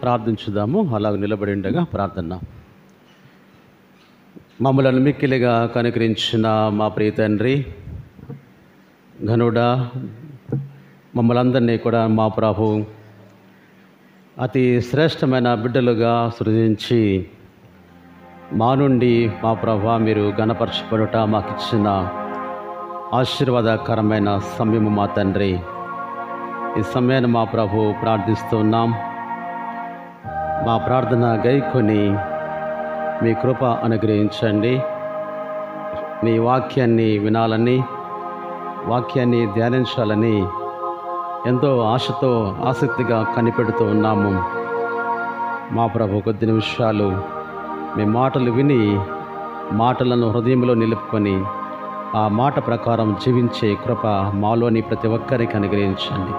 ప్రార్థించుదాము. అలాగ నిలబడి ఉండగా ప్రార్థన. మమ్మలను మిక్కిలిగా కనుకరించిన మా ప్రియ తండ్రి, ఘనుడా, మమ్మల్ందరినీ కూడా మా ప్రభు అతి శ్రేష్టమైన బిడ్డలుగా సృజించి మా నుండి మా ప్రభు మీరు గణపరచబడుట మాకిచ్చిన ఆశీర్వాదకరమైన సమయము మా తండ్రి. ఈ సమయాన్ని మా ప్రభు ప్రార్థిస్తున్నాం. మా ప్రార్థన గైకొని మీ కృప అనుగ్రహించండి. మీ వాక్యాన్ని వినాలని, వాక్యాన్ని ధ్యానించాలని ఎంతో ఆశతో ఆసక్తిగా కనిపెడుతూ ఉన్నాము. మా ప్రభు కొద్ది నిమిషాలు మీ మాటలు విని మాటలను హృదయంలో నిలుపుకొని ఆ మాట ప్రకారం జీవించే కృప మాలోని ప్రతి ఒక్కరికి అనుగ్రహించండి.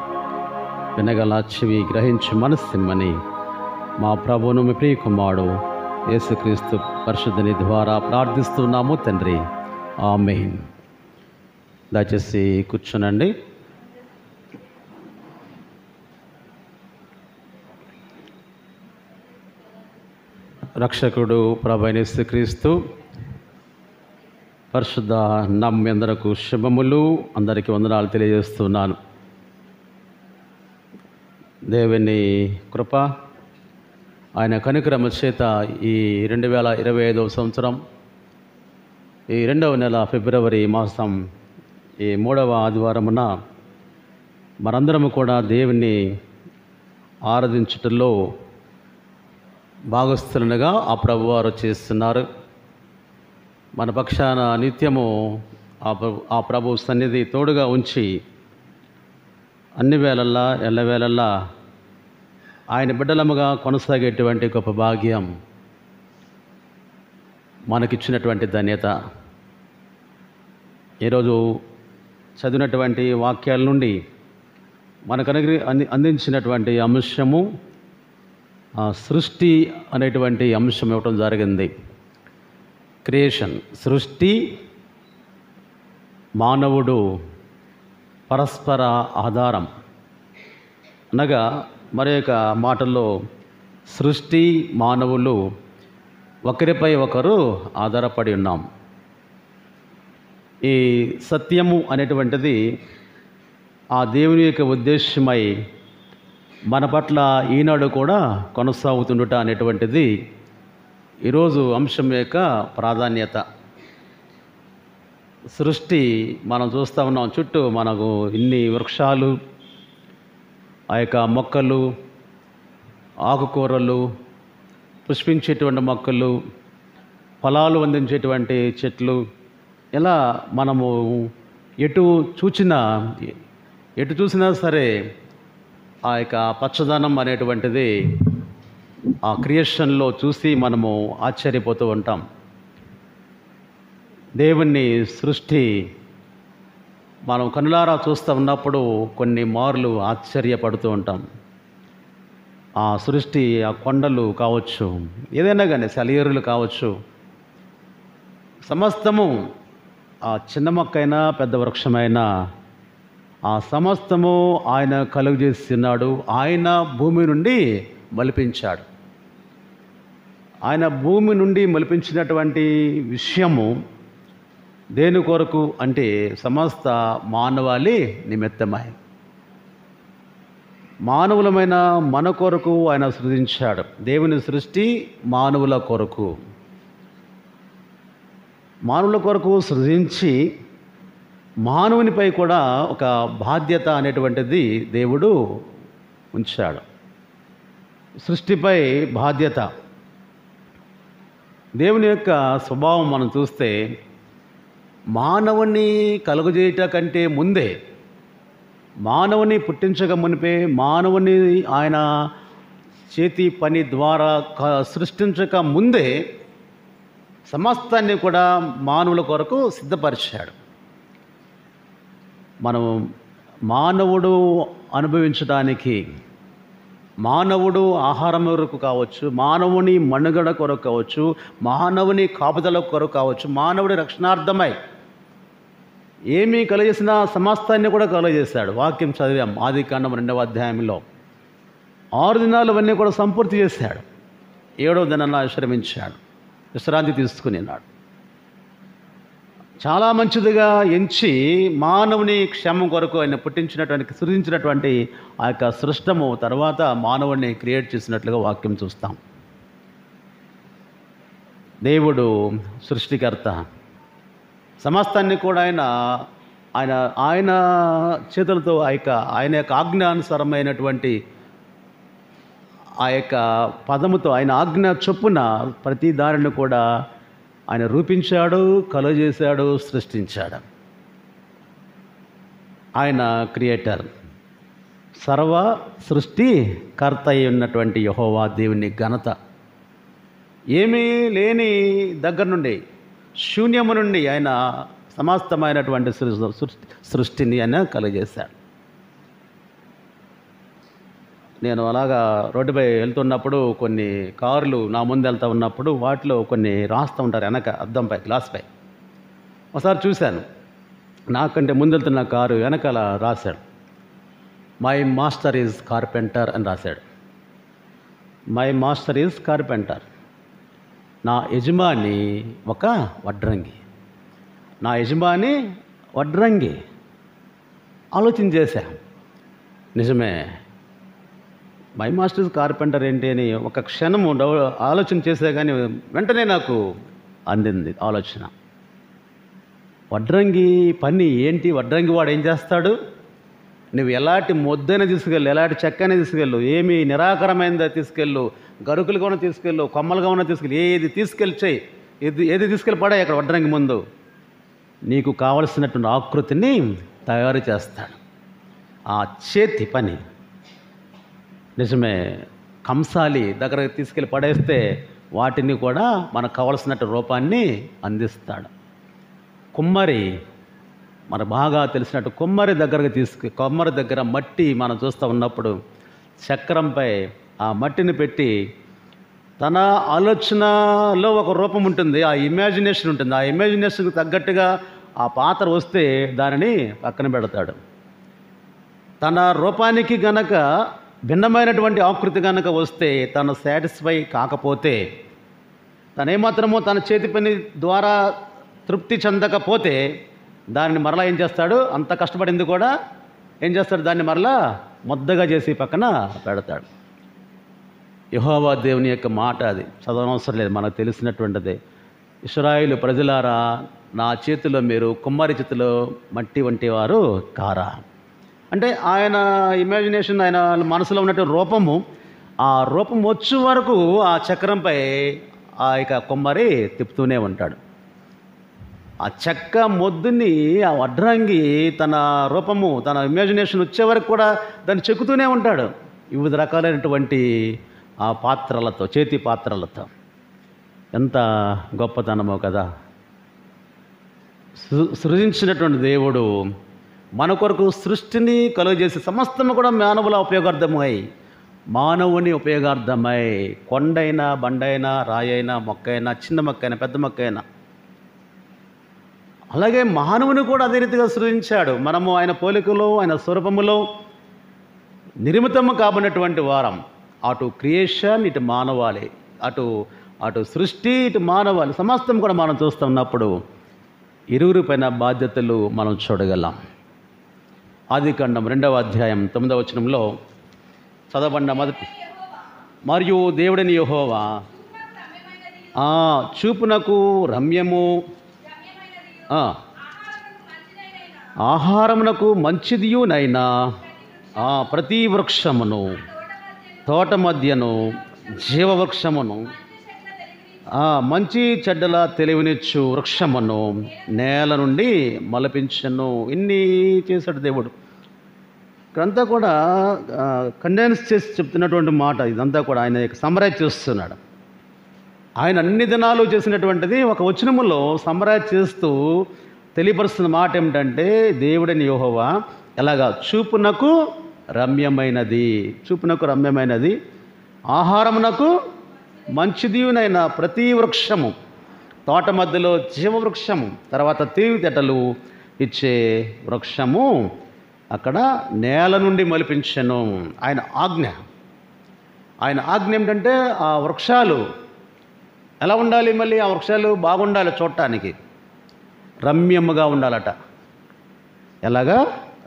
వినగల చెవి, గ్రహించి మనస్సిమ్మని మా ప్రభువును మీ ప్రియ కుమారుడు యేసుక్రీస్తు పరిశుద్ధుని ద్వారా ప్రార్థిస్తున్నాము తండ్రి. ఆమేన్. దయచేసి కూర్చునండి. రక్షకుడు ప్రభువైన యేసుక్రీస్తు పరిశుద్ధ నామమున అందరకు శుభములు. అందరికీ వందనాలు తెలియజేస్తున్నాను. దేవుని కృప, ఆయన కనికరము చేత ఈ 2025వ సంవత్సరం ఈ 2వ నెల ఫిబ్రవరి మాసం ఈ 3వ ఆదివారమున మనందరము కూడా దేవుని ఆరాధించుటలో భాగస్థులుగా ఆ ప్రభువారు చేస్తున్నారు. మన పక్షాన నిత్యము ఆ ప్రభు సన్నిధి తోడుగా ఉంచి అన్ని వేళల్లా ఎల్లవేళల్లా ఆయన బిడ్డలముగా కొనసాగేటువంటి గొప్ప భాగ్యం మనకిచ్చినటువంటి ధన్యత. ఈరోజు చదివినటువంటి వాక్యాల నుండి మనకు అందించినటువంటి అంశము సృష్టి అనేటువంటి అంశం ఇవ్వటం జరిగింది. క్రియేషన్, సృష్టి, మానవుడు పరస్పర ఆధారం అనగా మరి యొక్క మాటల్లో సృష్టి, మానవులు ఒకరిపై ఒకరు ఆధారపడి ఉన్నాం. ఈ సత్యము అనేటువంటిది ఆ దేవుని యొక్క ఉద్దేశమై మన పట్ల ఈనాడు కూడా కొనసాగుతుండుట అనేటువంటిది ఈరోజు అంశం యొక్క ప్రాధాన్యత. సృష్టి మనం చూస్తూ ఉన్నాం. చుట్టూ మనకు ఇన్ని వృక్షాలు, ఆ యొక్క మొక్కలు, ఆకుకూరలు, పుష్పించేటువంటి మొక్కలు, ఫలాలు అందించేటువంటి చెట్లు, ఇలా మనము ఎటు చూసినా సరే ఆ యొక్క పచ్చదనం అనేటువంటిది ఆ క్రియేషన్లో చూసి మనము ఆశ్చర్యపోతూ ఉంటాం. దేవుని సృష్టి మనం కనులారా చూస్తూ ఉన్నప్పుడు కొన్ని మార్లు ఆశ్చర్యపడుతూ ఉంటాం. ఆ సృష్టి, ఆ కొండలు కావచ్చు, ఏదైనా కానీ సెలయేరులు కావచ్చు, సమస్తము ఆ చిన్న మొక్కైనా పెద్ద వృక్షమైనా ఆ సమస్తము ఆయన కలుగజేస్తున్నాడు. ఆయన భూమి నుండి మొలిపించాడు. ఆయన భూమి నుండి మొలిపించినటువంటి విషయము దేని కొరకు అంటే సమస్త మానవాళి నిమిత్తమై, మానవులమైన మన కొరకు ఆయన సృజించాడు. దేవుని సృష్టి మానవుల కొరకు, మానవుల కొరకు సృజించి మానవునిపై కూడా ఒక బాధ్యత అనేటువంటిది దేవుడు ఉంచాడు. సృష్టిపై బాధ్యత. దేవుని యొక్క స్వభావం మనం చూస్తే మానవుని కలుగజేయట కంటే ముందే, మానవుని పుట్టించక మునిపే, మానవుని ఆయన చేతి పని ద్వారా సృష్టించక ముందే సమస్తాన్ని కూడా మానవుల కొరకు సిద్ధపరిచాడు. మనం మానవుడు అనుభవించడానికి, మానవుడు ఆహారం కొరకు కావచ్చు, మానవుని మనుగడ కొరకు కావచ్చు, మానవుని కాపుదల కొరకు కావచ్చు, మానవుడి రక్షణార్థమై ఏమీ కలుగజేసినా సమస్తాన్ని కూడా కలుగజేశాడు. వాక్యం చదివాం ఆదికాండం 2వ అధ్యాయంలో. 6 దినాలు అవన్నీ కూడా సంపూర్తి చేశాడు. 7వ దినాన విశ్రమించాడు, విశ్రాంతి తీసుకున్నాడు. చాలా మంచిదిగా ఎంచి మానవుని క్షేమం కొరకు ఆయన సృజించినటువంటి ఆ యొక్క సృష్టము తర్వాత మానవుడిని క్రియేట్ చేసినట్లుగా వాక్యం చూస్తాం. దేవుడు సృష్టికర్త, సమస్తాన్ని కూడా ఆయన చేతులతో ఆయన యొక్క ఆజ్ఞానుసారమైనటువంటి ఆ యొక్క పదముతో ఆయన ఆజ్ఞ చొప్పున ప్రతి దానిని కూడా ఆయన రూపించాడు, కలుగజేశాడు, సృష్టించాడు. ఆయన క్రియేటర్, సర్వ సృష్టికర్త అయి ఉన్నటువంటి యెహోవా దేవుని ఘనత. ఏమీ లేని దగ్గర నుండి, శూన్యము నుండి ఆయన సమస్తమైనటువంటి సృష్టిని ఆయన కలుగజేశాడు. నేను అలాగా రోడ్డుపై వెళ్తున్నప్పుడు కొన్ని కార్లు నా ముందు వెళ్తూ ఉన్నప్పుడు వాటిలో కొన్ని రాస్తూ ఉంటారు వెనక అద్దంపై, గ్లాస్పై. ఒకసారి చూశాను, నాకంటే ముందు వెళ్తున్న కారు వెనకాల రాశాడు, మై మాస్టర్ ఈజ్ కార్పెంటర్ అని రాశాడు. My master is carpenter. నా యజమాని ఒక వడ్రంగి, నా యజమాని వడ్రంగి. ఆలోచన చేశా, నిజమే, మై మాస్టర్స్ కార్పెంటర్ ఏంటి అని ఒక క్షణము ఆలోచన చేసే కానీ వెంటనే నాకు అందింది ఆలోచన. వడ్రంగి పని ఏంటి? వడ్రంగి వాడు ఏం చేస్తాడు? నువ్వు ఎలాంటి మొద్దైనా తీసుకెళ్ళు, ఎలాంటి చెక్కైనా తీసుకెళ్ళు, ఏమి నిరాకరమైనదో తీసుకెళ్ళు, గరుకులుగా ఉన్న తీసుకెళ్ళు, కొమ్మలుగా ఉన్న తీసుకెళ్ళి, ఏది తీసుకెళ్ళి చేయి, ఏది తీసుకెళ్ళి పడే అక్కడ వడ్రంగి ముందు నీకు కావలసినటువంటి ఆకృతిని తయారు చేస్తాడు. ఆ చేతి పని నిజమే. కంసాలి దగ్గరకు తీసుకెళ్ళి పడేస్తే వాటిని కూడా మనకు కావలసినట్టు రూపాన్ని అందిస్తాడు. కుమ్మరి, మనకు బాగా తెలిసినట్టు కుమ్మరి దగ్గర మట్టి మనం చూస్తూ ఉన్నప్పుడు చక్రంపై ఆ మట్టిని పెట్టి తన ఆలోచనలో ఒక రూపం ఉంటుంది, ఆ ఇమాజినేషన్ ఉంటుంది. ఆ ఇమాజినేషన్కి తగ్గట్టుగా ఆ పాత్ర వస్తే దానిని పక్కన పెడతాడు. తన రూపానికి గనక భిన్నమైనటువంటి ఆకృతి కనుక వస్తే తను సాటిస్ఫై కాకపోతే, తనేమాత్రమో తన చేతి పని ద్వారా తృప్తి చెందకపోతే దానిని మరలా ఏం చేస్తాడు? అంత కష్టపడింది కూడా ఏం చేస్తాడు? దాన్ని మరలా ముద్దగా చేసి పక్కన పెడతాడు. యెహోవా దేవుని యొక్క మాట అది, చదవనవసరం లేదు, మనకు తెలిసినటువంటిదే. ఇశ్రాయేలు ప్రజలారా, నా చేతిలో మీరు కుమ్మరి చేతిలో మట్టి వంటి వారు కారా అంటే ఆయన ఇమాజినేషన్, ఆయన మనసులో ఉన్నటువంటి రూపము, ఆ రూపం వచ్చే వరకు ఆ చక్రంపై ఆ యొక్క కుమ్మరి తిప్పుతూనే ఉంటాడు. ఆ చెక్క మొద్దుని ఆ వడ్రంగి తన రూపము, తన ఇమాజినేషన్ వచ్చే వరకు కూడా దాన్ని చెక్కుతూనే ఉంటాడు వివిధ రకాలైనటువంటి ఆ పాత్రలతో, చేతి పాత్రలతో. ఎంత గొప్పతనమో కదా! సృజించినటువంటి దేవుడు మన కొరకు సృష్టిని కలుగజేసి సమస్తము కూడా మానవుని ఉపయోగార్థమై కొండైనా, బండైనా, రాయైనా, మొక్కైనా, చిన్న మొక్కైనా, పెద్ద మొక్కైనా, అలాగే మానవుని కూడా అదే రీతిగా సృజించాడు. మనము ఆయన పోలికలో, ఆయన స్వరూపములో నిర్మితము కాబడినటువంటి వారం. అటు క్రియేషన్, ఇటు మానవాళి, అటు సృష్టి, ఇటు మానవాళి, సమస్తం కూడా మనం చూస్తున్నప్పుడు ఇరువురి పైన బాధ్యతలు మనం చూడగలం. ఆదికాండం 2వ అధ్యాయం 9వ వచనంలో చదవబడిన మొదటి, మరియు దేవుడని యెహోవా చూపునకు రమ్యము, ఆహారమునకు మంచిదియునైనా ప్రతి వృక్షమును, తోట మధ్యను జీవవృక్షమును, మంచి చెడ్డల తెలివినిచ్చు వృక్షమును నేల నుండి మలపించను. ఇన్ని చేశాడు దేవుడు. ఇక్కడంతా కూడా కండెన్స్ చేసి చెప్తున్నటువంటి మాట. ఇదంతా కూడా ఆయన సమ్మరైజ్ చేస్తున్నాడు. ఆయన అన్ని దినాలు చేసినటువంటిది ఒక వచనములో సమ్మరైజ్ చేస్తూ తెలియపరుస్తున్న మాట ఏమిటంటే, దేవుడని యెహోవా ఎలాగా చూపునకు రమ్యమైనది, ఆహారమునకు మంచిదియునైన ప్రతి వృక్షము, తోట మధ్యలో జీవవృక్షము, తర్వాత తెలివితేటలు ఇచ్చే వృక్షము అక్కడ నేల నుండి మలిపించను. ఆయన ఆజ్ఞ, ఆయన ఆజ్ఞ ఏమిటంటే ఆ వృక్షాలు ఎలా ఉండాలి, మళ్ళీ ఆ వృక్షాలు బాగుండాలి, చూడటానికి రమ్యముగా ఉండాలట. ఎలాగా?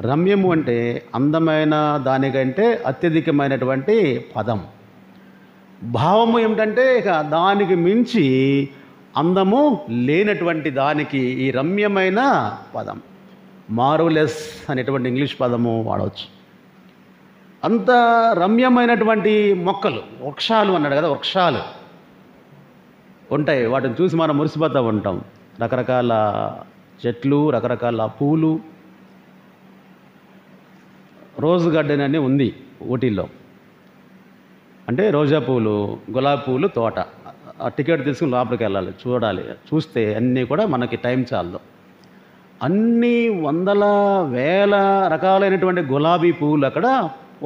రమ్యము అంటే అందమైన దానికంటే అత్యధికమైనటువంటి పదం. భావము ఏమిటంటే ఇక దానికి మించి అందము లేనటువంటి దానికి ఈ రమ్యమైన పదం, మార్వెలస్ అనేటువంటి ఇంగ్లీష్ పదము వాడవచ్చు. అంత రమ్యమైనటువంటి మొక్కలు, వృక్షాలు అన్నాడు కదా, వృక్షాలు ఉంటాయి. వాటిని చూసి మనం మురిసిపోతూ ఉంటాం. రకరకాల చెట్లు, రకరకాల పూలు. రోజ్ గార్డెన్ అని ఉంది ఊటీలో, అంటే రోజా పూలు, గులాబీ పూలు తోట. ఆ టికెట్ తీసుకుని లోపలికి వెళ్ళాలి, చూడాలి. చూస్తే అన్నీ కూడా మనకి టైం చాలదు. అన్ని వందల వేల రకాలైనటువంటి గులాబీ పువ్వులు అక్కడ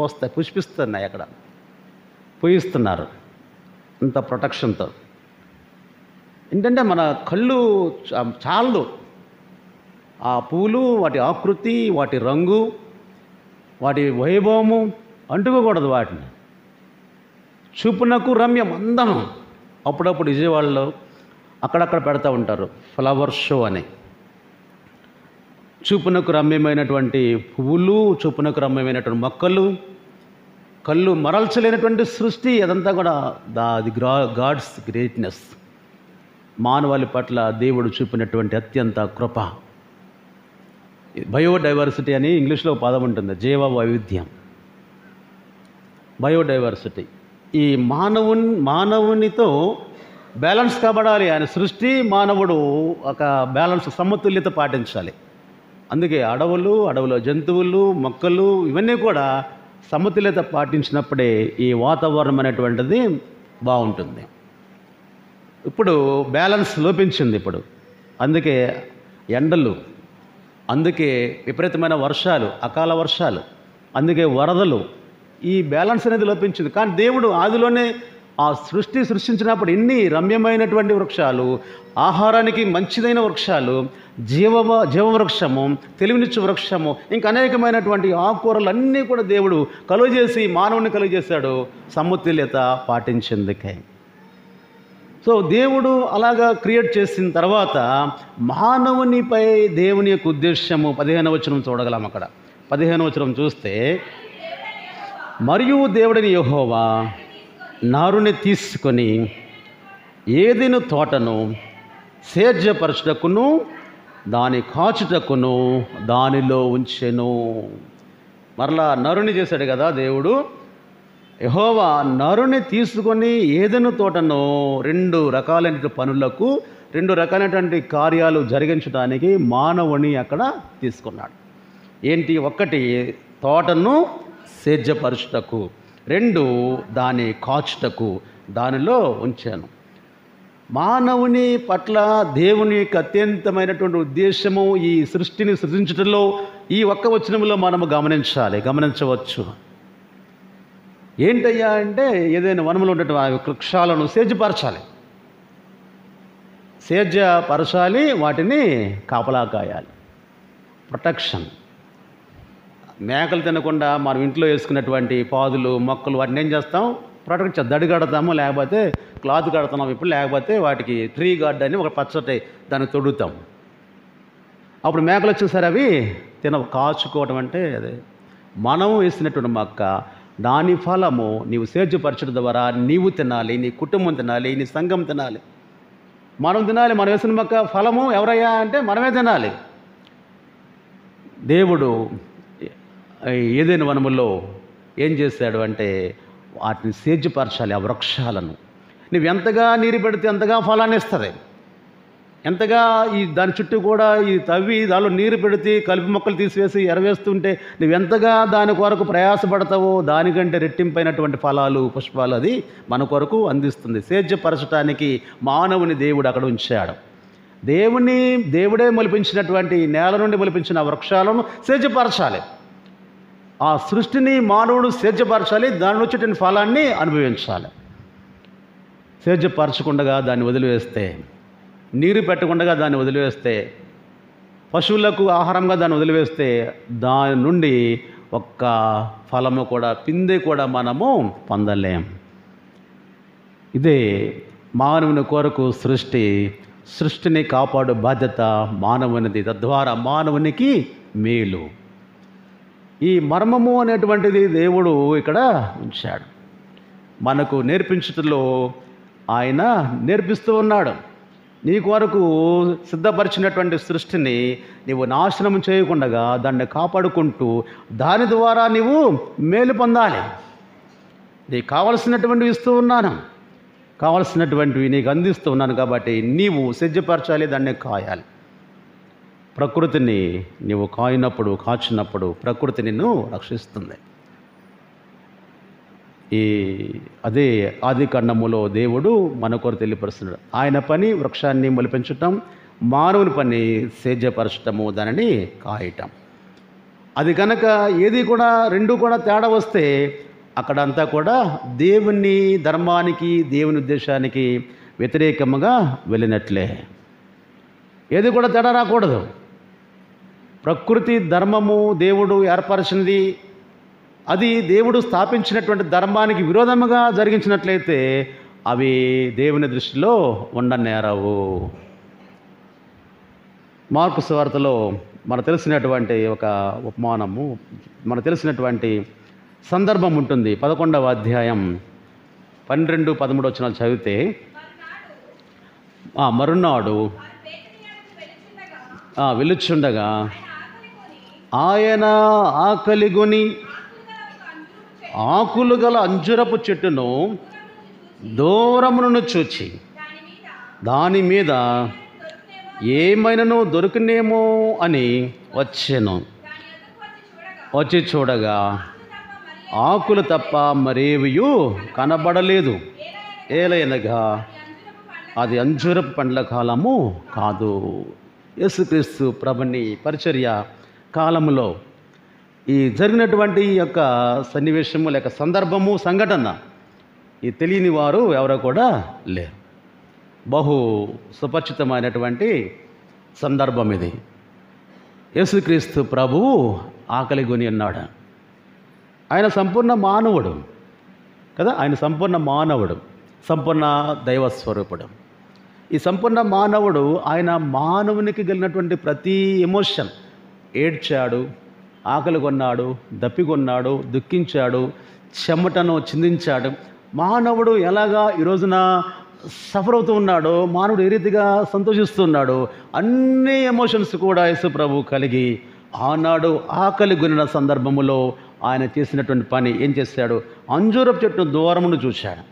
వస్తాయి, పుష్పిస్తున్నాయి, అక్కడ పూయిస్తున్నారు ఇంత ప్రొటెక్షన్తో. ఏంటంటే మన కళ్ళు చాలదు. ఆ పూలు, వాటి ఆకృతి, వాటి రంగు, వాటి వైభవము అంటుకోకూడదు. వాటిని చూపునకు రమ్యం, అందం. అప్పుడప్పుడు విజయవాడలో అక్కడక్కడ పెడతా ఉంటారు ఫ్లవర్ షో అని. చూపునకు రమ్యమైనటువంటి పువ్వులు, చూపునకు రమ్యమైనటువంటి మొక్కలు, కళ్ళు మరల్చలేనటువంటి సృష్టి, అదంతా కూడా ది గాడ్స్ గ్రేట్నెస్. మానవాళి పట్ల దేవుడు చూపినటువంటి అత్యంత కృప. బయోడైవర్సిటీ అని ఇంగ్లీష్లో పదం ఉంటుంది, జీవ వైవిధ్యం, బయోడైవర్సిటీ. ఈ మానవునితో బ్యాలెన్స్ కాబడాలి. ఆయన సృష్టి, మానవుడు ఒక బ్యాలెన్స్, సమతుల్యత పాటించాలి. అందుకే అడవులో జంతువులు, మొక్కలు ఇవన్నీ కూడా సమతుల్యత పాటించినప్పుడే ఈ వాతావరణం అనేటువంటిది బాగుంటుంది. ఇప్పుడు బ్యాలెన్స్ లోపించింది ఇప్పుడు. అందుకే ఎండలు, అందుకే విపరీతమైన వర్షాలు, అకాల వర్షాలు, అందుకే వరదలు. ఈ బ్యాలెన్స్ అనేది లోపించింది. కానీ దేవుడు ఆదిలోనే ఆ సృష్టించినప్పుడు ఎన్ని రమ్యమైనటువంటి వృక్షాలు, ఆహారానికి మంచిదైన వృక్షాలు, జీవవృక్షము, తెలివినిచ్చు వృక్షము, ఇంకా అనేకమైనటువంటి ఆకుకూరలన్నీ కూడా దేవుడు కలుగజేసి మానవుని కలుగజేశాడు సమతుల్యత పాటించేందుకే. సో దేవుడు అలాగా క్రియేట్ చేసిన తర్వాత మానవునిపై దేవుని యొక్క ఉద్దేశము 15వ వచనం చూడగలం. అక్కడ 15వ వచనం చూస్తే, మరియు దేవుడిని యెహోవా నారుని తీసుకొని ఏదెను తోటను సేద్యపరచుటకును దాని కాచుటకును దానిలో ఉంచెను. మరలా నరుని చేశాడు కదా దేవుడు. యెహోవా నరుని తీసుకొని ఏదెను తోటను 2 రకాలైన పనులకు, 2 రకాలైనటువంటి కార్యాలు జరిగించడానికి మానవుని అక్కడ తీసుకున్నాడు. ఏంటి? 1 తోటను సేద్యపరచుటకు, 2 దాని కాచుటకు దానిలో ఉంచాను. మానవుని పట్ల దేవుని యొక్క అత్యంతమైనటువంటి ఉద్దేశము ఈ సృష్టిని సృజించడంలో ఈ ఒక్క వచనంలో మనము గమనించవచ్చు. ఏంటయ్యా అంటే, ఏదైనా వనములో ఉన్నటువంటి వృక్షాలను సేద్యపరచాలి, వాటిని కాపలా కాయాలి, ప్రొటెక్షన్. మేకలు తినకుండా మనం ఇంట్లో వేసుకున్నటువంటి పాదులు, మొక్కలు, వాటిని ఏం చేస్తాం? ప్రొటెక్ట్ చేస్తాం. దడి కడతాము, లేకపోతే క్లాత్ కడుతున్నాం ఇప్పుడు, లేకపోతే వాటికి ట్రీ గార్డ్ అని ఒక పచ్చటి దాన్ని తొడుగుతాం. అప్పుడు మేకలు వచ్చేసరి అవి కాచుకోవటం అంటే అదే. మనం వేసినటువంటి మొక్క, దాని ఫలము నీవు సేద్యపరచడం ద్వారా నీవు తినాలి, నీ కుటుంబం తినాలి, నీ సంఘం తినాలి, మనం తినాలి. మనం వేసిన మొక్క ఫలము ఎవరయ్యా అంటే మనమే తినాలి. దేవుడు ఏదైనా వనములో ఏం చేశాడు అంటే వాటిని సేద్యపరచాలి. ఆ వృక్షాలను నువ్వు ఎంతగా నీరు పెడితే అంతగా ఫలాన్ని ఇస్తుంది. ఎంతగా దాని చుట్టూ కూడా తవ్వి దానిలో నీరు పెడితే కలుపు మొక్కలు తీసివేసి ఎరవేస్తుంటే నువ్వు ఎంతగా దాని కొరకు ప్రయాసపడతావో దానికంటే రెట్టింపైనటువంటి ఫలాలు, పుష్పాలు అది మన కొరకు అందిస్తుంది. సేద్యపరచడానికి మానవుని దేవుడు అక్కడ ఉంచాడు. దేవుడే మొలిపించినటువంటి నేల నుండి మొలిపించిన వృక్షాలను సేద్యపరచాలి. ఆ సృష్టిని మానవుడు సేద్యపరచాలి, దాని వచ్చేటువంటి ఫలాన్ని అనుభవించాలి. సేద్యపరచకుండా దాన్ని వదిలివేస్తే, నీరు పెట్టకుండా దాన్ని వదిలివేస్తే, పశువులకు ఆహారంగా దాన్ని వదిలివేస్తే దాని నుండి ఒక్క ఫలము కూడా, పిందె కూడా మనము పొందలేం. ఇదే మానవుని కొరకు సృష్టిని కాపాడు బాధ్యత మానవునిది. తద్వారా మానవునికి మేలు. ఈ మర్మము అనేటువంటిది దేవుడు ఇక్కడ ఉంచాడు. మనకు నేర్పించటంలో ఆయన నేర్పిస్తూ ఉన్నాడు. నీ కొరకు సిద్ధపరిచినటువంటి సృష్టిని నీవు నాశనం చేయకుండా దాన్ని కాపాడుకుంటూ దాని ద్వారా నీవు మేలు పొందాలి. నీకు కావలసినటువంటివి ఇస్తూ ఉన్నాను, కావలసినటువంటివి నీకు అందిస్తూ ఉన్నాను. కాబట్టి నీవు సిద్ధపరచాలి, దాన్ని కాయాలి. ప్రకృతిని నీవు కాచినప్పుడు ప్రకృతి నిన్ను రక్షిస్తుంది. అదే ఆది కాండములో దేవుడు మన కొరకు తెలియపరుస్తున్నాడు. ఆయన పని వృక్షాన్ని మొలిపించటం, మానవుని పని సేద్యపరచటము, దానిని కాయటం. అది కనుక ఏది కూడా రెండు కూడా తేడా వస్తే అక్కడంతా కూడా దేవుని ధర్మానికి దేవుని ఉద్దేశానికి వ్యతిరేకంగా వెళ్ళినట్లే. ఏది కూడా తేడా రాకూడదు. ప్రకృతి ధర్మము దేవుడు ఏర్పరిచినది, అది దేవుడు స్థాపించినటువంటి ధర్మానికి విరోధముగా జరిగించినట్లయితే అవి దేవుని దృష్టిలో ఉండనేరవు. మార్కు సువార్తలో మనకు తెలిసినటువంటి ఒక ఉపమానము, మనకు తెలిసినటువంటి సందర్భం ఉంటుంది. 11వ అధ్యాయం 12-13 వచనాలు చదివితే, మరునాడు వెలుచుండగా ఆయన ఆకలిగొని ఆకులు గల అంజురపు చెట్టును దూరమును చూచి దాని మీద ఏమైనాను దొరికినేమో అని వచ్చి చూడగా ఆకులు తప్ప మరేవియూ కనబడలేదు. ఏలయనగా అది అంజురపు పండ్ల కాలము కాదు. యేసుక్రీస్తు ప్రభుని పరిచర్య కాలంలో ఈ జరిగినటువంటి యొక్క సన్నివేశము లేక సందర్భము, సంఘటన ఈ తెలియని వారు ఎవరో కూడా లేరు. బహు సుపరిచితమైనటువంటి సందర్భం ఇది. యేసుక్రీస్తు ప్రభువు ఆకలిగొని ఉన్నాడు. ఆయన సంపూర్ణ మానవుడు కదా, ఆయన సంపూర్ణ మానవుడు, సంపూర్ణ దైవస్వరూపుడు. ఈ సంపూర్ణ మానవుడు ఆయన మానవునికి కలిగినటువంటి ప్రతి ఎమోషన్, ఏడ్చాడు, ఆకలి కొన్నాడు, దప్పికొన్నాడు, దుఃఖించాడు, చెమటను చిందించాడు. మానవుడు ఎలాగా ఈ రోజున సఫర్ అవుతూ ఉన్నాడో, మానవుడు ఏ రీతిగా సంతోషిస్తున్నాడో, అన్ని ఎమోషన్స్ కూడా యేసు ప్రభు కలిగి ఆనాడు ఆకలి కొనిన సందర్భములో ఆయన చేసినటువంటి పని ఏం చేశాడు? అంజూరపు చెట్టును దూరమును చూశాడు.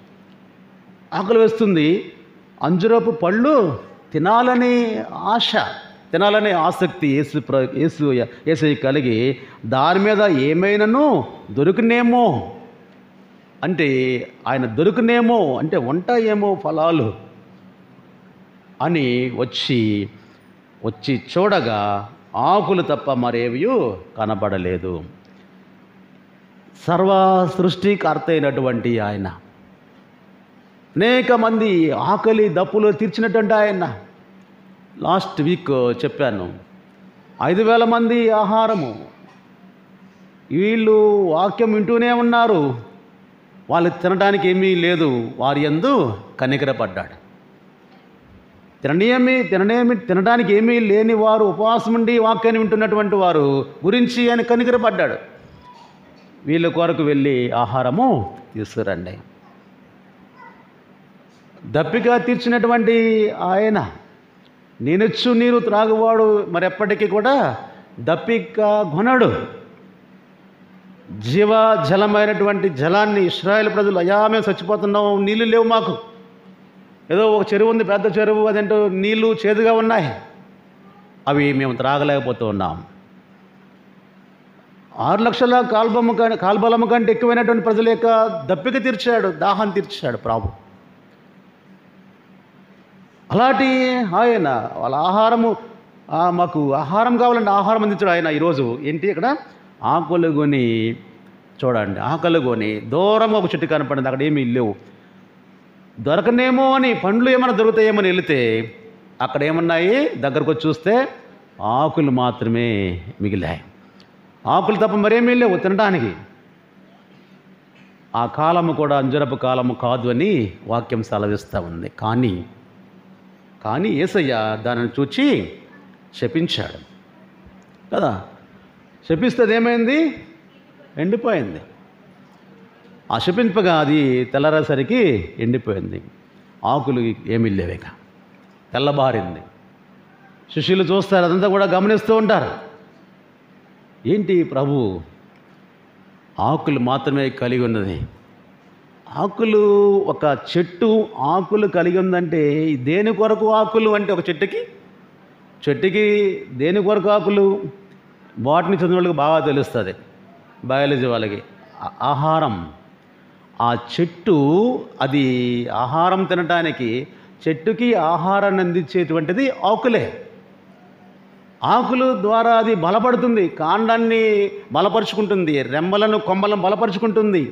ఆకలి వేస్తుంది, అంజూరపు పళ్ళు తినాలని ఆశ, తినాలనే ఆసక్తి యేసు కలిగి దాని మీద ఏమైనాను దొరికినేమో అంటే, ఆయన దొరికినేమో అంటే ఉంటాయేమో ఫలాలు అని వచ్చి చూడగా ఆకులు తప్ప మరేవి కనబడలేదు. సర్వ సృష్టికర్త అయినటువంటి ఆయన అనేక మంది ఆకలి దప్పులు తీర్చినటువంటి ఆయన. లాస్ట్ వీక్ చెప్పాను, 5,000 మంది ఆహారము. వీళ్ళు వాక్యం వింటూనే ఉన్నారు, వాళ్ళు తినడానికి ఏమీ లేదు. వారి యందు కనికరపడ్డాడు. తినడానికి ఏమీ లేని వారు, ఉపవాసం ఉండి వాక్యాన్ని వింటున్నటువంటి వారు గురించి ఆయన కనికరపడ్డాడు. వీళ్ళ కొరకు వెళ్ళి ఆహారము తీసుకురండి. దప్పిక తీర్చినటువంటి ఆయన, నేనొచ్చు నీరు త్రాగువాడు మరెప్పటికీ కూడా దప్పిక కొనడు. జీవజలమైనటువంటి జలాన్ని ఇశ్రాయేలు ప్రజలు, అయ్యా మేము చచ్చిపోతున్నాం, నీళ్ళు లేవు మాకు, ఏదో ఒక చెరువు ఉంది, పెద్ద చెరువు, అదంటూ నీళ్ళు చేదుగా ఉన్నాయి, అవి మేము త్రాగలేకపోతూ ఉన్నాం. 6 లక్షల కాల్బలము కంటే ఎక్కువైనటువంటి ప్రజల యొక్క దప్పిక తీర్చాడు, దాహం తీర్చాడు ప్రభు. అలాంటి ఆయన వాళ్ళ ఆహారము, మాకు ఆహారం కావాలంటే ఆహారం అందించాడు ఆయన. ఈరోజు ఏంటి ఇక్కడ ఆకులు కొని చూడండి, ఆకలి కొని దూరం ఒక చెట్టు కనపడింది, అక్కడ ఏమీ లేవు. దొరకనేమో అని, పండ్లు ఏమైనా దొరుకుతాయేమని వెళితే అక్కడ ఏమన్నాయి? దగ్గరకు వచ్చి చూస్తే ఆకులు మాత్రమే మిగిలాయి. ఆకులు తప్ప మరేమీ లేవు తినడానికి. ఆ కాలము కూడా అంజరపు కాలము కాదు అని వాక్యం సెలవిస్తూ ఉంది. కానీ యేసయ్య దానిని చూచి శపించాడు కదా. శపిస్తే ఏమైంది? ఎండిపోయింది. ఆ శపింపగా అది తెల్లరేసరికి ఎండిపోయింది. ఆకులు ఏమీ లేవేక తెల్లబారింది. శిష్యులు చూస్తారు, అదంతా కూడా గమనిస్తూ ఉంటారు. ఏంటి ప్రభు ఆకులు మాత్రమే కలిగి ఉన్నది? ఆకులు, ఒక చెట్టు ఆకులు కలిగి ఉందంటే దేని కొరకు ఆకులు? అంటే ఒక చెట్టుకి దేని కొరకు ఆకులు? బాటనీ చదివిన వాళ్ళకి బాగా తెలుస్తుంది, బయాలజీ వాళ్ళకి. ఆహారం. ఆ చెట్టు అది ఆహారం తినటానికి, చెట్టుకి ఆహారాన్ని అందించేటువంటిది ఆకులే. ఆకులు ద్వారా అది బలపడుతుంది, కాండాన్ని బలపరుచుకుంటుంది, రెమ్మలను కొమ్మలను బలపరుచుకుంటుంది.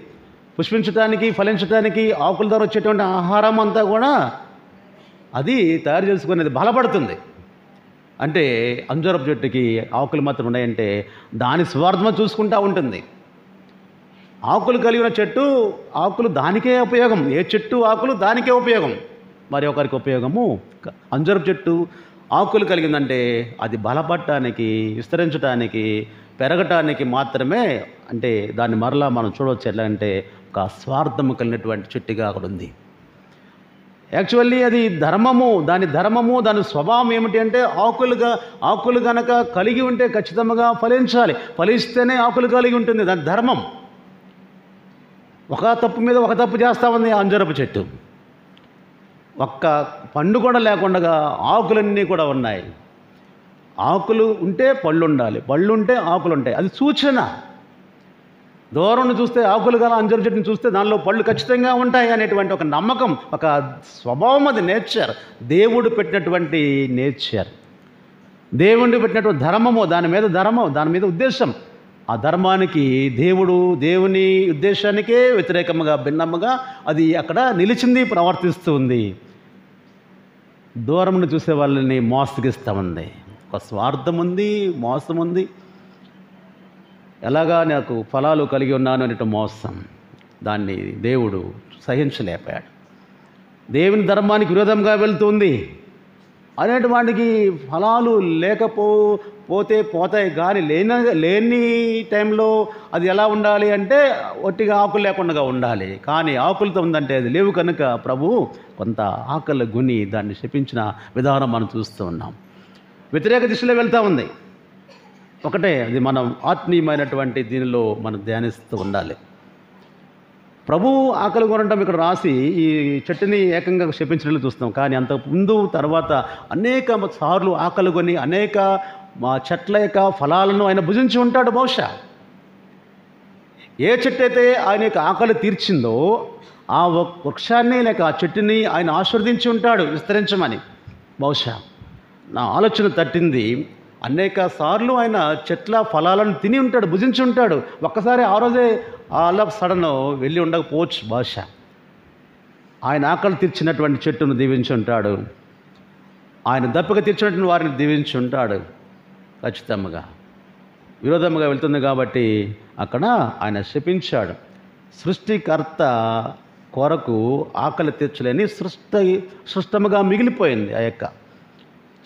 పుష్పించడానికి, ఫలించడానికి ఆకుల ద్వారా వచ్చేటువంటి ఆహారం అంతా కూడా అది తయారు చేసుకునేది బలపడుతుంది. అంటే అంజూరపు చెట్టుకి ఆకులు మాత్రం ఉన్నాయంటే దాని స్వార్థం చూసుకుంటూ ఉంటుంది. ఆకులు కలిగిన చెట్టు, ఆకులు దానికే ఉపయోగం. ఏ చెట్టు ఆకులు దానికే ఉపయోగం. మరి ఒకరికి ఉపయోగము. అంజూరపు చెట్టు ఆకులు కలిగిందంటే అది బలపడటానికి, విస్తరించడానికి, పెరగటానికి మాత్రమే. అంటే దాన్ని మరలా మనం చూడవచ్చు ఎట్లా అంటే ఒక స్వార్థము కలిగినటువంటి చెట్టుగా అక్కడ ఉంది. యాక్చువల్లీ అది ధర్మము, దాని స్వభావం ఏమిటి అంటే ఆకులు గనక కలిగి ఉంటే ఖచ్చితంగా ఫలించాలి, ఫలిస్తేనే ఆకులు కలిగి ఉంటుంది, దాని ధర్మం. ఒక తప్పు మీద ఒక తప్పు చేస్తూ ఉంది అంజూరపు చెట్టు. ఒక్క పండు కూడా లేకుండా ఆకులన్నీ కూడా ఉన్నాయి. ఆకులు ఉంటే పళ్ళు ఉండాలి, పళ్ళు ఉంటే ఆకులు ఉంటాయి. అది సూచన. దూరం చూస్తే ఆకులు గల అంజూరపు చెట్టుని చూస్తే దానిలో పళ్ళు ఖచ్చితంగా ఉంటాయి అనేటువంటి ఒక నమ్మకం, ఒక స్వభావం. అది నేచర్, దేవుడు పెట్టినటువంటి నేచర్, దేవుడు పెట్టినటువంటి ధర్మము. దాని మీద ఉద్దేశం. ఆ ధర్మానికి దేవుని ఉద్దేశానికే వ్యతిరేకంగా, భిన్నముగా అది అక్కడ నిలిచింది, ప్రవర్తిస్తూ ఉంది. దూరం చూసే వాళ్ళని మోసగిస్తూ ఉంది. ఒక స్వార్థం ఉంది, మోసం ఉంది. ఎలాగా నాకు ఫలాలు కలిగి ఉన్నాను అనేట మోసం, దాన్ని దేవుడు సహించలేపాడు. దేవుని ధర్మానికి విరోధంగా వెళ్తుంది అనేటివాడికి ఫలాలు పోతే పోతాయి, కానీ లేని టైంలో అది ఎలా ఉండాలి అంటే ఒట్టిగా ఆకులు లేకుండా ఉండాలి. కానీ ఆకులతో ఉందంటే అది లేవు కనుక ప్రభు కొంత ఆకలి గుని దాన్ని శపించిన విధానం మనం చూస్తూ ఉన్నాం. వ్యతిరేక దిశలో వెళ్తూ ఉంది. ఒకటే, అది మనం ఆత్మీయమైనటువంటి దీనిలో మనం ధ్యానిస్తూ ఉండాలి. ప్రభు ఆకలి కొనటం ఇక్కడ రాసి ఈ చెట్టుని ఏకంగా శపించినట్లు చూస్తాం. కానీ అంతకు ముందు తర్వాత అనేక సార్లు ఆకలి కొని అనేక చెట్ల యొక్క ఫలాలను ఆయన భుజించి ఉంటాడు. బహుశా ఏ చెట్టు అయితే ఆయన యొక్క ఆకలి తీర్చిందో ఆ వృక్షాన్ని లేక ఆ చెట్టుని ఆయన ఆశీర్వదించి ఉంటాడు విస్తరించమని. బహుశా నా ఆలోచన తట్టింది. అనేక సార్లు ఆయన చెట్ల ఫలాలను తిని ఉంటాడు, భుజించి ఉంటాడు. ఒక్కసారి ఆ రోజే ఆల్ ఆఫ్ సడన్ వెళ్ళి ఉండకపోవచ్చు. బహుశా ఆయన ఆకలి తీర్చినటువంటి చెట్టును దీవించి ఉంటాడు, ఆయన దప్పిక తీర్చినటువంటి వారిని దీవించి ఉంటాడు. ఖచ్చితంగా విరోధముగా వెళ్తుంది కాబట్టి అక్కడ ఆయన శపించాడు. సృష్టికర్త కొరకు ఆకలి తీర్చలేని సృష్టముగా మిగిలిపోయింది, ఆ యొక్క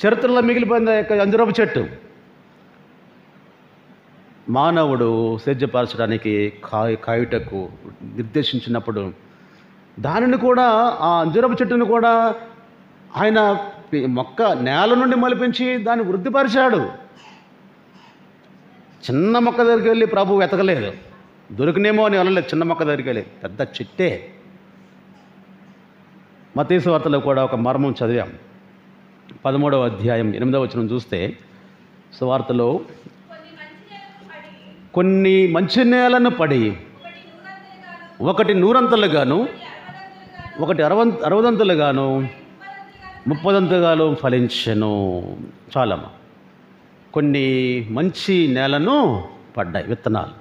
చరిత్రలో మిగిలిపోయింది ఆ యొక్క అంజూరపు చెట్టు. మానవుడు సేద్యపరచడానికి కాయుటకు నిర్దేశించినప్పుడు దానిని కూడా, ఆ అంజూరపు చెట్టును కూడా ఆయన మొక్క నేల నుండి మలిపించి దాన్ని వృద్ధిపరిచాడు. చిన్న మొక్క దగ్గరికి వెళ్ళి ప్రభు వెతకలేదు, దొరికినేమో అని వెళ్ళలేదు. చిన్న మొక్క దగ్గరికి వెళ్ళి పెద్ద చెట్టే. మత్తయి సువార్తలో కూడా ఒక మర్మం చదివాం. 13వ అధ్యాయం 8వ వచనం చూస్తే సువార్తలో కొన్ని మంచి నేలను పడి ఒకటి 100 ఒకటి 60 30 ఫలించెను. చాలమ్మా. కొన్ని మంచి నేలను పడ్డాయి విత్తనాలు.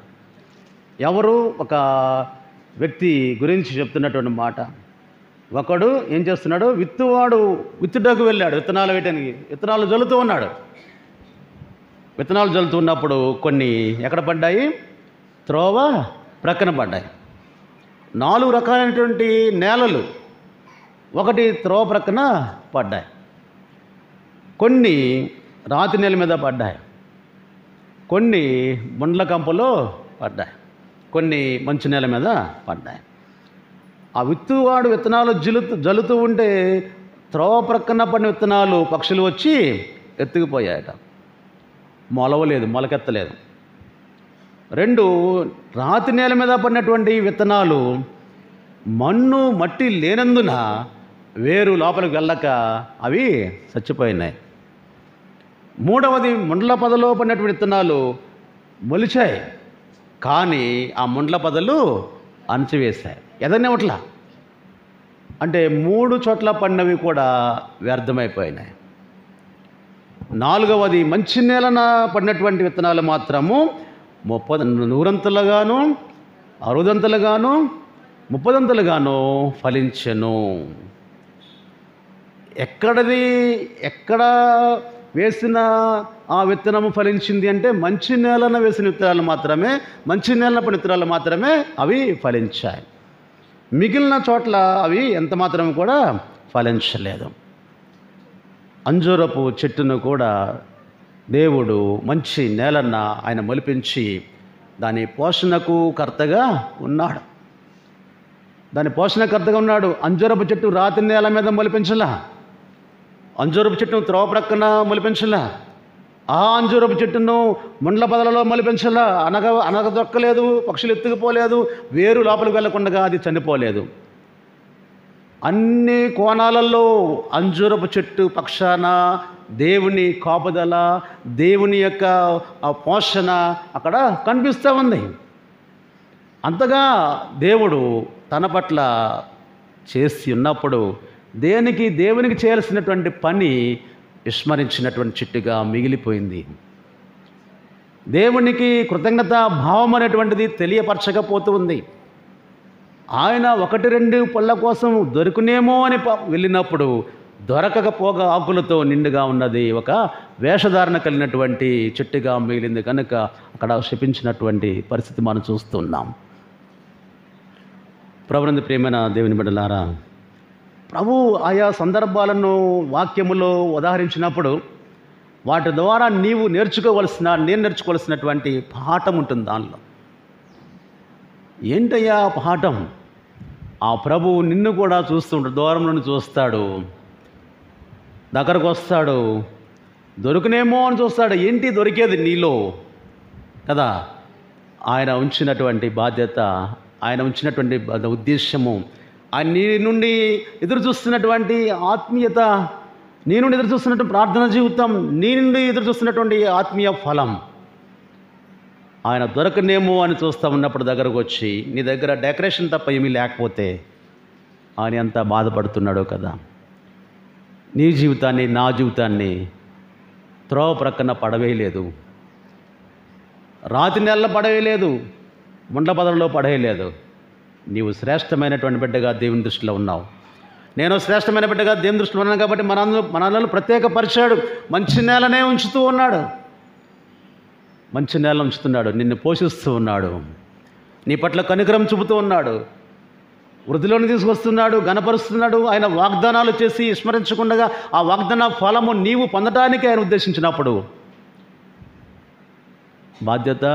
ఎవరు? ఒక వ్యక్తి గురించి చెప్తున్నటువంటి మాట. ఒకడు ఏం చేస్తున్నాడు? విత్తువాడు విత్తుటకు వెళ్ళాడు విత్తనాలు వేయటానికి. విత్తనాలు జల్లుతూ ఉన్నాడు. విత్తనాలు జల్లుతూ ఉన్నప్పుడు కొన్ని ఎక్కడ పడ్డాయి? త్రోవ ప్రక్కన పడ్డాయి. 4 రకాలైనటువంటి నేలలు ఒకటి త్రోవ ప్రక్కన పడ్డాయి, కొన్ని రాతి నేల మీద పడ్డాయి, కొన్ని ముండ్ల కంపలో పడ్డాయి, కొన్ని మంచు నేల మీద పడ్డాయి. ఆ విత్తువాడు విత్తనాలు జల్లుతూ ఉంటే త్రోవ ప్రక్కన పడిన విత్తనాలు పక్షులు వచ్చి ఎత్తుకుపోయాయట, మొలవలేదు, మొలకెత్తలేదు. 2 రాతి నేల మీద పడినటువంటి విత్తనాలు మట్టి లేనందున వేరు లోపలికి వెళ్ళక అవి చచ్చిపోయినాయి. 3వది ముండ్ల పొదలో పడినటువంటి విత్తనాలు మొలిచాయి, కానీ ఆ ముండ్ల పొదలు అణచివేశాయి, ఎదనివ్వట్లా. అంటే 3 చోట్ల పడినవి కూడా వ్యర్థమైపోయినాయి. 4వది మంచి నేలన పడినటువంటి విత్తనాలు మాత్రము 100 60 30 ఫలించెను. ఎక్కడ వేసిన ఆ విత్తనము ఫలించింది అంటే మంచి నేలన వేసిన విత్తనాలు మాత్రమే, మంచి నేలన పడిన విత్తనాలు మాత్రమే అవి ఫలించాయి. మిగిలిన చోట్ల అవి ఎంత మాత్రం కూడా ఫలించలేదు. అంజూరపు చెట్టును కూడా దేవుడు మంచి నేలన్న ఆయన మొలిపించి దాని పోషణకు కర్తగా ఉన్నాడు. అంజూరపు చెట్టు రాతి నేల మీద మొలిపించలా, అంజూరపు చెట్టును త్రోవ ప్రక్కన మొలిపించలా, ఆ అంజూరపు చెట్టును ముండ్ల పొదలలో మొలిపించలా. అనగ దొక్కలేదు, పక్షులు ఎత్తుకుపోలేదు, వేరు లోపలికి వెళ్లకుండా అది చనిపోలేదు. అన్ని కోణాలలో అంజూరపు చెట్టు పక్షాన దేవుని కాపుదల, దేవుని యొక్క పోషణ అక్కడ కనిపిస్తూ ఉంది. అంతగా దేవుడు తన పట్ల చేసి ఉన్నప్పుడు దేవునికి చేయాల్సినటువంటి పని విస్మరించినటువంటి చెట్టుగా మిగిలిపోయింది. దేవునికి కృతజ్ఞత భావం అనేటువంటిది తెలియపరచకపోతూ ఉంది. ఆయన 1-2 పళ్ళ కోసం దొరుకునేమో అని వెళ్ళినప్పుడు దొరకకపోగా ఆకులతో నిండుగా ఉన్నది, ఒక వేషధారణ కలిగినటువంటి చెట్టుగా మిగిలింది. కనుక అక్కడ శపించినటువంటి పరిస్థితి మనం చూస్తున్నాం. ప్రభునందు ప్రియమైన దేవుని బిడ్డలారా, ప్రభు ఆయా సందర్భాలను వాక్యములో ఉదాహరించినప్పుడు వాటి ద్వారా నేను నేర్చుకోవాల్సినటువంటి పాఠం ఉంటుంది. దానిలో ఏంటయ్యా పాఠం? ఆ ప్రభువు నిన్ను కూడా చూస్తుంటాడు, దూరం నుండి చూస్తాడు, దగ్గరకు వస్తాడు, దొరుకునేమో అని చూస్తాడు. ఏంటి దొరికేది నీలో కదా? ఆయన ఉంచినటువంటి బాధ్యత, ఆయన ఉంచినటువంటి ఉద్దేశము, ఆయన నీ నుండి ఎదురు చూస్తున్నటువంటి ఆత్మీయత, నీ నుండి ఎదురు చూస్తున్నటువంటి ప్రార్థన జీవితం, నీ నుండి ఎదురు చూస్తున్నటువంటి ఆత్మీయ ఫలం. ఆయన దొరకనేమో అని చూస్తూ ఉన్నప్పుడు దగ్గరకు వచ్చి నీ దగ్గర డెకరేషన్ తప్ప ఏమీ లేకపోతే ఆయన ఎంత బాధపడుతున్నాడో కదా. నీ జీవితాన్ని, నా జీవితాన్ని త్రోవ ప్రక్కన పడవేయలేదు, రాతి నెలలో పడవేయలేదు, ముండ్ల పొదలలో పడవేయలేదు. నీవు శ్రేష్టమైనటువంటి బిడ్డగా దేవుని దృష్టిలో ఉన్నావు, నేను శ్రేష్టమైన బిడ్డగా దేవుని దృష్టిలో ఉన్నాను. కాబట్టి మనల్ని ప్రత్యేకపరిచాడు, మంచి నేలనే ఉంచుతూ ఉన్నాడు, మంచి నేల ఉంచుతున్నాడు, నిన్ను పోషిస్తూ ఉన్నాడు, నీ పట్ల కనికరం చూపుతూ ఉన్నాడు, వృద్ధిలోని తీసుకొస్తున్నాడు, గణపరుస్తున్నాడు. ఆయన వాగ్దానాలు చేసి విస్మరించకుండా ఆ వాగ్దాన ఫలము నీవు పొందటానికి ఆయన ఉద్దేశించినప్పుడు బాధ్యత,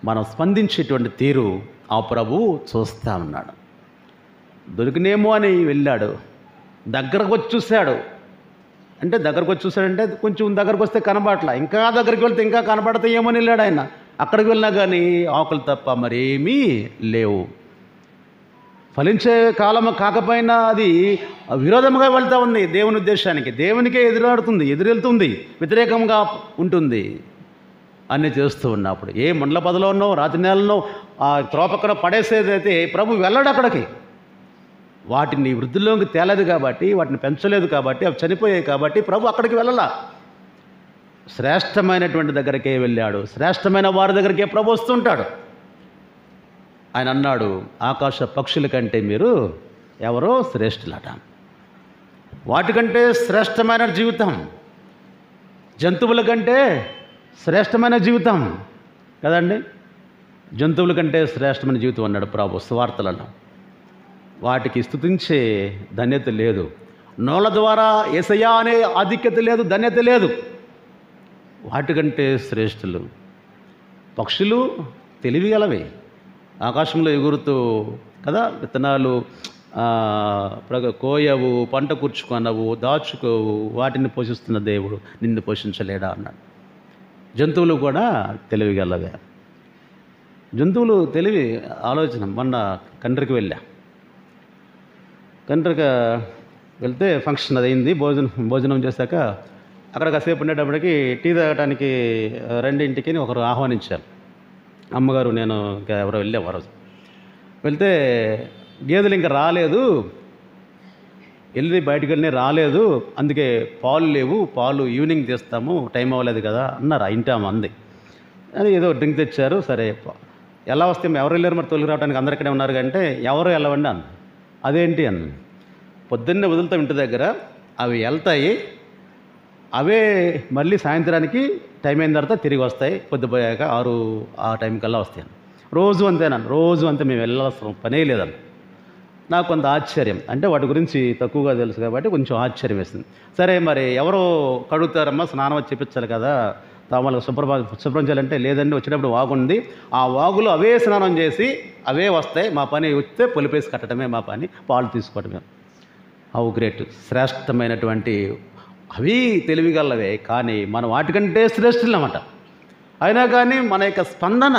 మనం స్పందించేటువంటి తీరు ఆ ప్రభు చూస్తూ ఉన్నాడు. దొరికినేమో అని వెళ్ళాడు, దగ్గరకు వచ్చి చూశాడు. అంటే దగ్గరకు వచ్చి చూశాడంటే కొంచెం దగ్గరకు వస్తే కనబడట్లా, ఇంకా దగ్గరికి వెళ్తే ఇంకా కనబడతాయేమో అని వెళ్ళాడు ఆయన. అక్కడికి వెళ్ళినా కానీ ఆకులు తప్ప మరేమీ లేవు. ఫలించే కాలము కాకపోయినా అది విరోధముగా వెళ్తూ ఉంది దేవుని ఉద్దేశానికి, దేవునికే ఎదురెళ్తుంది, వ్యతిరేకంగా ఉంటుంది అన్నీ చేస్తూ ఉన్నప్పుడు. ఏ ముండ్ల పొదలోనో రాతి నేలలో ఆ త్రోపక్కన పడేసేదైతే ప్రభు వెళ్ళడు అక్కడికి. వాటిని వృద్ధిలోకి తేలేదు కాబట్టి, వాటిని పెంచలేదు కాబట్టి, అవి చనిపోయాయి కాబట్టి ప్రభు అక్కడికి వెళ్ళాల. శ్రేష్టమైనటువంటి దగ్గరికే వెళ్ళాడు, శ్రేష్టమైన వారి దగ్గరికే ప్రభు వస్తుంటాడు. ఆయన అన్నాడు, ఆకాశ పక్షుల కంటే మీరు ఎవరో శ్రేష్ఠులట. వాటికంటే శ్రేష్టమైన జీవితం, జంతువుల కంటే శ్రేష్టమైన జీవితం కదండి. జంతువుల కంటే శ్రేష్టమైన జీవితం అన్నాడు ప్రభు సువార్తలను. వాటికి స్తుతించే ధన్యత లేదు. నోళ్ళ ద్వారా యేసయ్యా అనే ఆధిక్యత లేదు, ధన్యత లేదు. వాటికంటే శ్రేష్ఠులు పక్షులు, తెలివి గలవే, ఆకాశంలో ఎగురుతూ కదా, విత్తనాలు కోయవు, పంట కూర్చుకొనవు, దాచుకోవు, వాటిని పోషిస్తున్న దేవుడు నిన్ను పోషించలేడా అన్నాడు. జంతువులు కూడా తెలివి గలవే. జంతువులు తెలివి ఆలోచన. మొన్న కండ్రికి వెళ్ళా. కండ్రిక వెళ్తే ఫంక్షన్ అది అయింది. భోజనం చేశాక అక్కడ కాసేపు ఉండేటప్పటికి టీ తాగడానికి రెండింటికి ఒకరు ఆహ్వానించారు. అమ్మగారు నేను ఇంకా ఎవరో వెళ్ళాం ఆ రోజు. వెళ్తే గేదెలు ఇంకా రాలేదు, వెళ్ళి బయటికి వెళ్ళి రాలేదు, అందుకే పాలు లేవు, పాలు ఈవినింగ్ తీస్తాము, టైం అవ్వలేదు కదా అన్నారు. ఇంటాము అంది. అని ఏదో డ్రింక్ తెచ్చారు. సరే ఎలా వస్తే ఎవరు వెళ్ళారు మరి తొలిగి రావడానికి, అందరికనే ఉన్నారు కంటే ఎవరు వెళ్ళవండి అంది. అదేంటి అన్న, పొద్దున్నే వదులుతాం ఇంటి దగ్గర, అవి వెళ్తాయి, అవే మళ్ళీ సాయంత్రానికి టైం అయిన తర్వాత తిరిగి వస్తాయి, పొద్దుపోయాక 6 ఆ టైం కల్లా వస్తాయి. రోజు అంతేనన్ను. రోజు అంతే, మేము వెళ్ళాల్సిన పనే లేదన్న. నాకు కొంత ఆశ్చర్యం, అంటే వాటి గురించి తక్కువగా తెలుసు కాబట్టి కొంచెం ఆశ్చర్యం వేసింది. సరే మరి ఎవరో కడుగుతారమ్మా, స్నానం వచ్చి చెప్పించాలి కదా, తామలకు శుభ్రం చేయాలంటే లేదండి, వచ్చేటప్పుడు వాగు ఉంది, ఆ వాగులో అవే స్నానం చేసి అవే వస్తాయి, మా పని వస్తే పొలిపేసి కట్టడమే మా పని, పాలు తీసుకోవడమే. How great! శ్రేష్టమైనటువంటి అవి తెలివిగలవే, కానీ మనం వాటికంటే శ్రేష్ఠులన్నమాట. అయినా కానీ మన యొక్క స్పందన,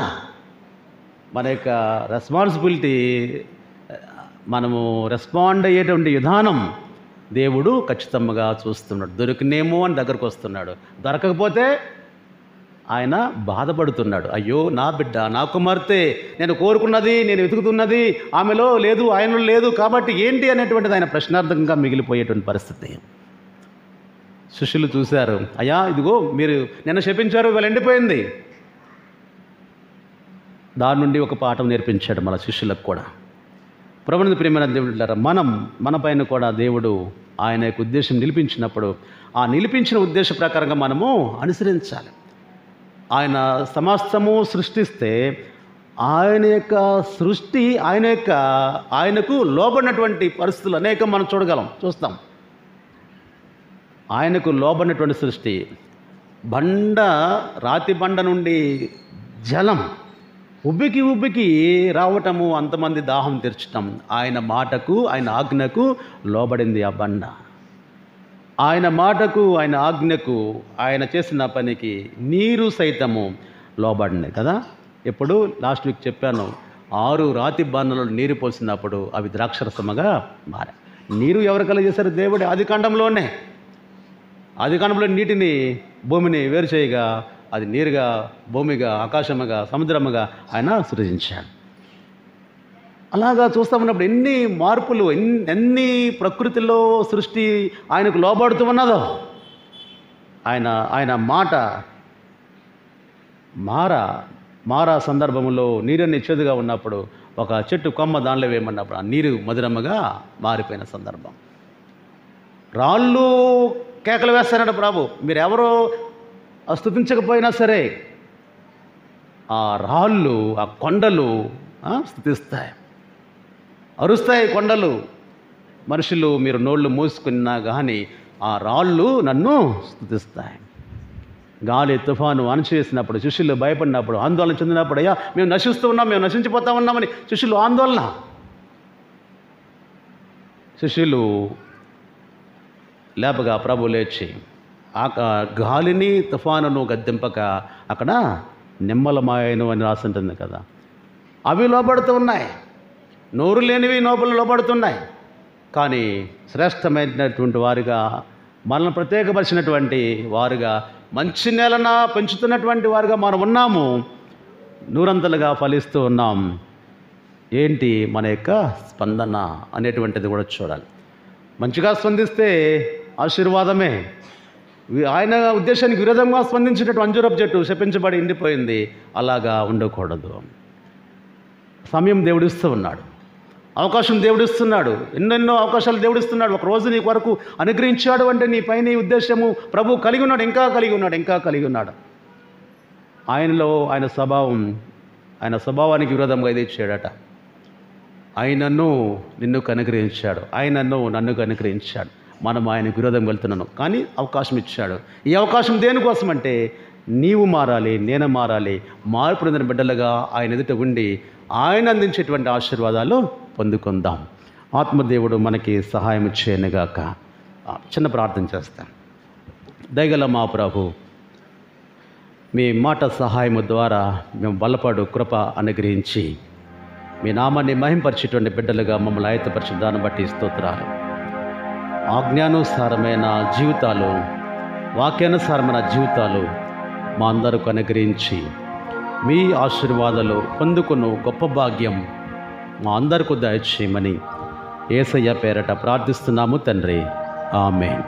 మన యొక్క రెస్పాన్సిబిలిటీ, మనము రెస్పాండ్ అయ్యేటువంటి విధానం దేవుడు ఖచ్చితంగా చూస్తున్నాడు. దొరికినేమో అని దగ్గరకు వస్తున్నాడు, దొరకకపోతే ఆయన బాధపడుతున్నాడు. అయ్యో నా బిడ్డ, నా కుమార్తె, నేను కోరుకున్నది, నేను వెతుకుతున్నది ఆమెలో లేదు, ఆయనలో లేదు, కాబట్టి ఏంటి అనేటువంటిది ఆయన ప్రశ్నార్థకంగా మిగిలిపోయేటువంటి పరిస్థితి. శిష్యులు చూశారు, అయ్యా ఇదిగో మీరు నిన్న శపించారు, ఇవాళ ఎండిపోయింది. దాని నుండి ఒక పాఠం నేర్పించాడు మన శిష్యులకు కూడా. ప్రభువునందు ప్రియమైన దేవుడు, మన పైన కూడా దేవుడు ఆయన యొక్క ఉద్దేశం నిలిపించినప్పుడు ఆ నిలిపించిన ఉద్దేశ ప్రకారంగా మనము అనుసరించాలి. ఆయన సమస్తము సృష్టిస్తే ఆయన యొక్క సృష్టి, ఆయనకు లోబడినటువంటి పరిస్థితులు అనేకం మనం చూస్తాం. ఆయనకు లోబడినటువంటి సృష్టి, రాతి బండ నుండి జలం ఉబ్బికి రావటము, అంతమంది దాహం తీర్చటం, ఆయన మాటకు, ఆయన ఆజ్ఞకు లోబడింది ఆ బండ. ఆయన మాటకు, ఆయన ఆజ్ఞకు, ఆయన చేసిన పనికి నీరు సైతము లోబడింది కదా. ఎప్పుడు లాస్ట్ వీక్ చెప్పాను, 6 రాతి బాణలలో నీరు పోసినప్పుడు అవి ద్రాక్షరసముగా మారాయి. నీరు ఎవరు కలుగజేశారు? దేవుడే. ఆదికాండంలో నీటిని, భూమిని వేరు చేయగా అది నీరుగా, భూమిగా, ఆకాశముగా, సముద్రముగా ఆయన సృజించాడు. అలాగా చూస్తూ ఉన్నప్పుడు ఎన్ని మార్పులు, ఎన్ని ప్రకృతిలో సృష్టి ఆయనకు లోబడుతూ ఉన్నదో. ఆయన మాట మారా సందర్భంలో నీరన్ని చేదుగా ఉన్నప్పుడు ఒక చెట్టు కొమ్మ దానిలో వేయమన్నప్పుడు ఆ నీరు మధురముగా మారిపోయిన సందర్భం. రాళ్ళు కేకలు వేస్తారట ప్రభు, మీరెవరో స్తుతించకపోయినా సరే ఆ రాళ్ళు, ఆ కొండలు స్తుతిస్తాయి, అరుస్తాయి కొండలు. మనుషులు మీరు నోళ్ళు మూసుకున్నా కానీ ఆ రాళ్ళు నన్ను స్తుతిస్తాయి. గాలి తుఫాను అణచివేసినప్పుడు, శిష్యులు భయపడినప్పుడు, ఆందోళన చెందినప్పుడు, అయ్యా మేము నశిస్తూ ఉన్నాం, మేము నశించిపోతా ఉన్నామని శిష్యులు ఆందోళన. శిష్యులు లేపగా ప్రభు లేచి గాలిని తుఫానును గద్దెంపక అక్కడ నిమ్మలమాయను అని రాసింటుంది కదా. అవి లోబడుతూ ఉన్నాయి, నోరు లేనివి నోపులు లోబడుతున్నాయి. కానీ శ్రేష్టమైనటువంటి వారిగా, మనల్ని ప్రత్యేకపరిచినటువంటి వారుగా, మంచి నేలన పెంచుతున్నటువంటి వారుగా మనం ఉన్నాము, నూరంతలుగా ఫలిస్తూ ఉన్నాం. ఏంటి మన యొక్క స్పందన అనేటువంటిది కూడా చూడాలి. మంచిగా స్పందిస్తే ఆశీర్వాదమే. ఆయన ఉద్దేశానికి విరోధంగా స్పందించినట్టు అంజూరపు చెట్టు శపించబడి ఎండిపోయింది. అలాగా ఉండకూడదు. సమయం దేవుడిస్తూ ఉన్నాడు, అవకాశం దేవుడిస్తున్నాడు, ఎన్నెన్నో అవకాశాలు దేవుడిస్తున్నాడు. ఒక రోజు నీ కొరకు అనుగ్రహించాడు అంటే నీ పైన ఉద్దేశము ప్రభు కలిగి ఉన్నాడు, ఇంకా కలిగి ఉన్నాడు. ఆయనలో ఆయన స్వభావం ఆయన స్వభావానికి విరోధంగా ఇది ఇచ్చాడట. ఆయనను నిన్ను కనుగ్రహించాడు, ఆయనను నన్ను కనుగ్రహించాడు. మనం ఆయనకు విరోధం వెళ్తున్నాను, కానీ అవకాశం ఇచ్చాడు. ఈ అవకాశం దేనికోసం అంటే నీవు మారాలి, నేను మారాలి. మార్పు పొందిన బిడ్డలుగా ఆయన ఎదుట ఉండి ఆయన అందించేటువంటి ఆశీర్వాదాలు పొందుకుందాం. ఆత్మదేవుడు మనకి సహాయం చేయనుగాక. చిన్న ప్రార్థన చేస్తాం. దయగల మా ప్రభు, మీ మాట సహాయము ద్వారా మేము బలపడు కృప అనుగ్రహించి మీ నామాన్ని మహింపరిచేటువంటి బిడ్డలుగా మమ్మల్ని ఆయత్తపరిచిన దాన్ని బట్టి స్తోత్రాలు. ఆజ్ఞానుసారమైన జీవితాలు, వాక్యానుసారమైన జీవితాలు మా అందరికి అనుగ్రహించి మీ ఆశీర్వాదాలు పొందుకున్న గొప్ప భాగ్యం మా అందరికీ దయచేయమని యేసయ్య పేరట ప్రార్థిస్తున్నాము తండ్రి. ఆమేన్.